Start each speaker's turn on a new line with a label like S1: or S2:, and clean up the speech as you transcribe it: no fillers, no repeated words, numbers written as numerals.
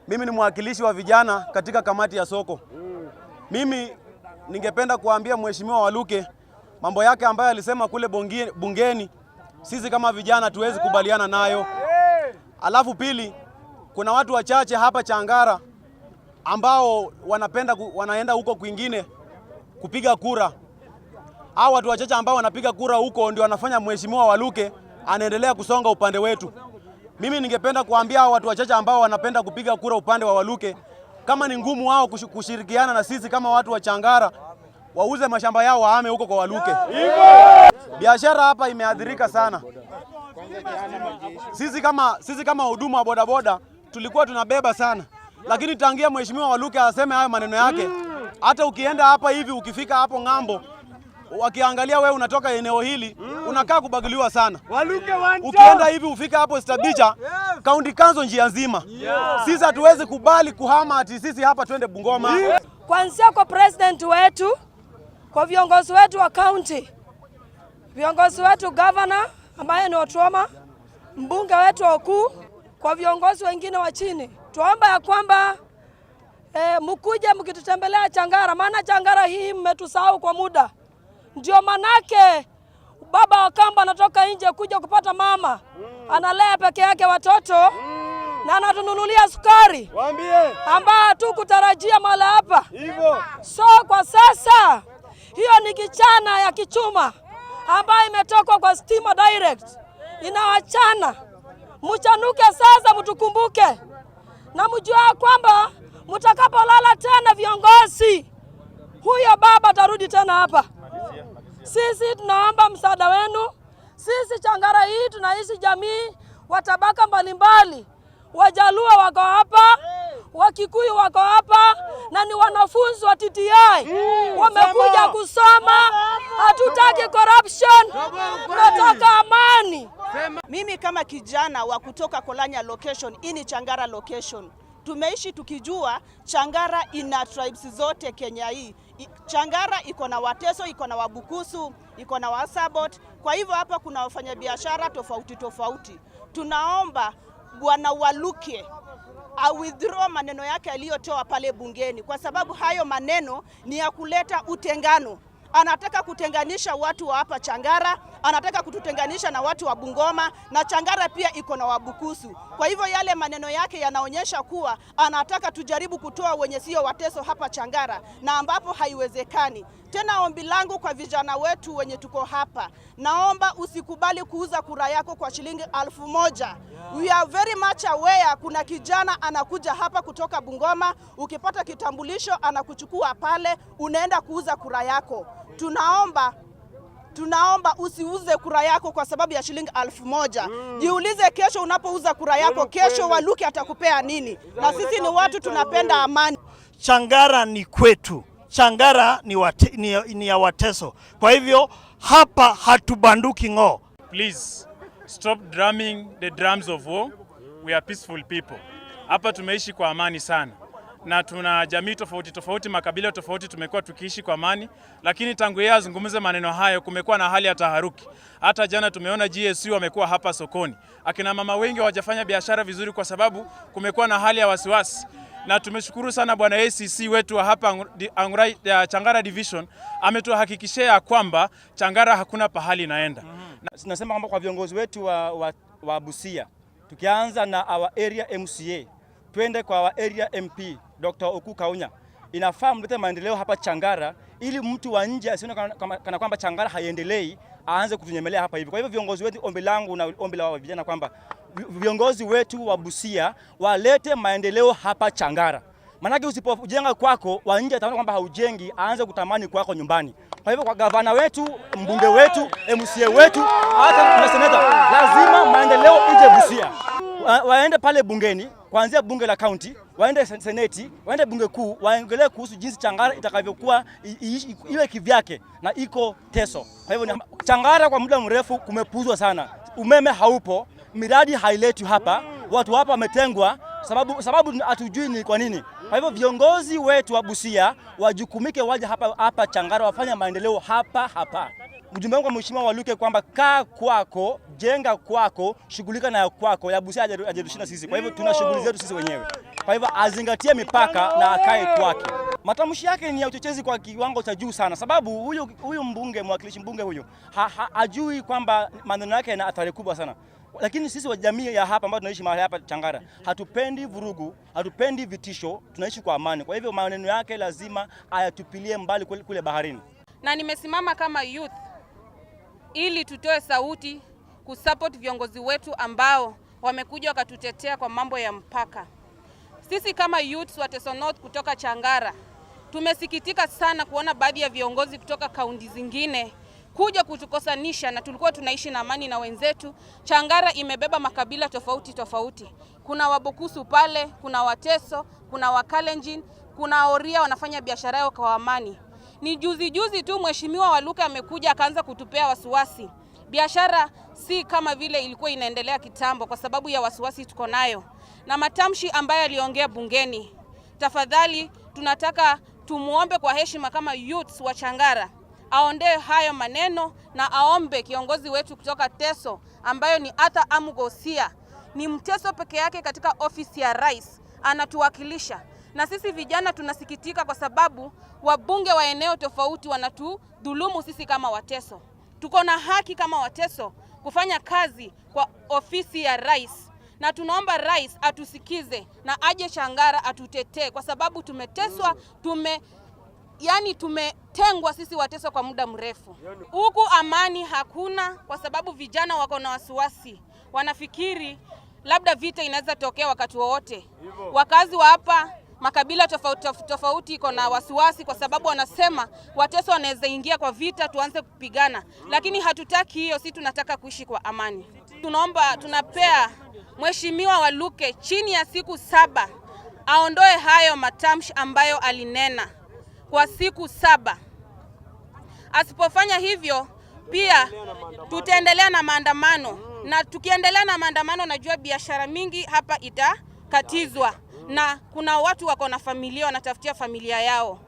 S1: Mimi ni mwakilishi wa vijana katika kamati ya soko. Mimi ningependa kuambia Mheshimiwa Waluke mambo yake ambayo alisema kule bungeni, sisi kama vijana tuwezi kubaliana nayo. Alafu pili, kuna watu wachache hapa Changara ambao wanaenda huko kwingine kupiga kura. Hao watu wachache ambao wanapiga kura huko ndio wanafanya Mheshimiwa Waluke anaendelea kusonga upande wetu. Mimi ningependa kuambia hao watu wachache ambao wanapenda kupiga kura upande wa Waluke, kama ni ngumu wao kushirikiana na sisi kama watu wa Changara, wauze mashamba yao wahame huko kwa Waluke. Biashara hapa imeathirika sana. Sisi kama huduma wa bodaboda tulikuwa tunabeba sana. Lakini tangia Mheshimiwa Waluke aseme hayo maneno yake, hata ukienda hapa hivi ukifika hapo ng'ambo, wakiangalia wewe unatoka eneo hili, unakaa kubaguliwa sana. Ukienda hivi ufika hapo Stabicha, county council njia nzima. Sisi hatuwezi kubali kuhama ati sisi hapa twende Bungoma.
S2: Kwanza kwa president wetu, kwa viongozi wetu wa county, viongozi wetu governor ambaye ni Otuoma, mbunge wetu wakuu, kwa viongozi wengine wa chini, tuomba ya kwamba mkuje mkitutembelea Changara, maana Changara hii mmetusahau kwa muda. Ndio manake baba wa kambo anatoka nje kuja kupata mama, analea peke yake watoto na anatununulia sukari ambayo hatukutarajia mala hapa. So kwa sasa hiyo ni kichana ya kichuma ambayo imetoka kwa stima direct, inawachana. Mchanuke sasa, mtukumbuke na mjua kwamba mtakapolala tena viongozi, huyo baba tarudi tena hapa. Sisi tunaomba msaada wenu. Sisi Changara hii tunaishi jamii wa tabaka mbalimbali. Wajaluo wako hapa, Wakikuyu wako hapa, na ni wanafunzi wa TTI. Wamekuja kusoma. Hatutaki corruption, tunataka amani.
S3: Mimi kama kijana wa kutoka Kolanya location, ini Changara location, tumeishi tukijua Changara ina tribes zote Kenya hii. Changara iko na Wateso, iko na Wabukusu, iko na Wasabot. Kwa hivyo hapa kuna wafanyabiashara tofauti tofauti. Tunaomba Bwana Waluke withdraw maneno yake aliyotoa pale bungeni, kwa sababu hayo maneno ni ya kuleta utengano. Anataka kutenganisha watu wa hapa Changara, anataka kututenganisha na watu wa Bungoma, na Changara pia iko na Wabukusu. Kwa hivyo yale maneno yake yanaonyesha kuwa anataka tujaribu kutoa wenye sio Wateso hapa Changara, na ambapo haiwezekani. Tena ombi langu kwa vijana wetu wenye tuko hapa, naomba usikubali kuuza kura yako kwa shilingi 1000. We are very much aware kuna kijana anakuja hapa kutoka Bungoma, ukipata kitambulisho anakuchukua pale, unaenda kuuza kura yako. Tunaomba usiuze kura yako kwa sababu ya shilingi 1000. Jiulize kesho unapouza kura yako, kesho Waluke atakupea nini? Na sisi ni watu tunapenda amani.
S4: Changara ni kwetu. Changara ni ya Wateso. Kwa hivyo hapa hatubanduki ng'o.
S5: Please stop drumming the drums of war. We are peaceful people. Hapa tumeishi kwa amani sana. Na tuna jamii tofauti tofauti, makabila tofauti, tumekuwa tukiishi kwa amani, lakini tangu yeye azungumze maneno hayo kumekuwa na hali ya taharuki. Hata jana tumeona GSU wamekuwa hapa sokoni. Akina mama wengi hawajafanya biashara vizuri kwa sababu kumekuwa na hali ya wasiwasi. Na tumeshukuru sana bwana ACC wetu wa hapa Changara Division, ametuhakikishia kwamba Changara hakuna pahali naenda.
S6: Nasema kwamba kwa viongozi wetu wa Busia, tukianza na our area MCA, twende kwa our area MP Dr. Oku Kaunya, inafaa mlete maendeleo hapa Changara, ili mtu wa nje asione kana kwamba Changara haiendelei aanze kutunyemelea hapa hivi. Kwa hivyo viongozi wetu, ombi langu na ombi la vijana kwamba viongozi wetu wa Busia walete maendeleo hapa Changara. Manake usipojenga kwako, wa nje ataona kwamba haujengi, aanze kutamani kwako nyumbani. Kwa hivyo kwa gavana wetu, mbunge wetu, MCA wetu, hata seneta, lazima maendeleo ije Busia. Waende pale bungeni, kuanzia bunge la county, waende seneti, waende bunge kuu, waongelee kuhusu jinsi Changara itakavyokuwa iwe kivyake na iko Teso. Kwa hivyo Changara kwa muda mrefu kumepuzwa sana. Umeme haupo, miradi hailetwi hapa, watu hapa wametengwa, sababu hatujui ni kwa nini. Kwa hivyo viongozi wetu wa Busia wajukumike, waje hapa Changara wafanye maendeleo hapa. Mjumbe wangu kwa Mheshimiwa Waluke kwamba kaa kwako, jenga kwako, shughulika na kwako, ya Busia hajatushinda sisi. Kwa hivyo tuna shughuli zetu sisi wenyewe. Kwa hivyo azingatie mipaka na akae kwake. Matamshi yake ni ya uchochezi kwa kiwango cha juu sana, sababu huyu mbunge, mwakilishi mbunge huyu hajui kwamba maneno yake yana athari kubwa sana. Lakini sisi wa jamii ya hapa ambao tunaishi mahali hapa Changara, hatupendi vurugu, hatupendi vitisho, tunaishi kwa amani. Kwa hivyo maneno yake lazima ayatupilie mbali kule baharini.
S7: Na nimesimama kama youth ili tutoe sauti kusupport viongozi wetu ambao wamekuja wakatutetea kwa mambo ya mpaka. Sisi kama youth wa Teso North kutoka Changara tumesikitika sana kuona baadhi ya viongozi kutoka kaunti zingine kuja kutukosanisha, na tulikuwa tunaishi na amani na wenzetu. Changara imebeba makabila tofauti tofauti. Kuna Wabukusu pale, kuna Wateso, kuna Wakalenjin, kuna Oria wanafanya biashara yao kwa amani. Ni juzi tu Mheshimiwa Waluke amekuja akaanza kutupea wasiwasi. Biashara si kama vile ilikuwa inaendelea kitambo kwa sababu ya wasiwasi tuko nayo. Na matamshi ambayo aliongea bungeni, tafadhali tunataka tumuombe kwa heshima kama youths wa Changara aondoe hayo maneno na aombe kiongozi wetu kutoka Teso ambayo ni Arthur Amugosia. Ni Mteso peke yake katika ofisi ya rais anatuwakilisha. Na sisi vijana tunasikitika kwa sababu wabunge wa eneo tofauti wanatudhulumu sisi kama Wateso. Tuko na haki kama Wateso kufanya kazi kwa ofisi ya rais. Na tunaomba rais atusikize na aje Changara atutetee kwa sababu tumeteswa, tumetengwa sisi Wateso kwa muda mrefu. Huku amani hakuna kwa sababu vijana wako na wasiwasi. Wanafikiri labda vita inaweza tokea wakati wowote. Wakazi wa hapa makabila tofauti iko na wasiwasi kwa sababu wanasema Wateso wanaweza ingia kwa vita tuanze kupigana. Lakini hatutaki hiyo, sisi tunataka kuishi kwa amani. Tunapea Mheshimiwa Waluke chini ya siku 7 aondoe hayo matamshi ambayo alinena kwa siku 7. Asipofanya hivyo pia tutaendelea na maandamano, na tukiendelea na maandamano najua biashara mingi hapa itakatizwa, na kuna watu wako na familia wanatafutia familia yao.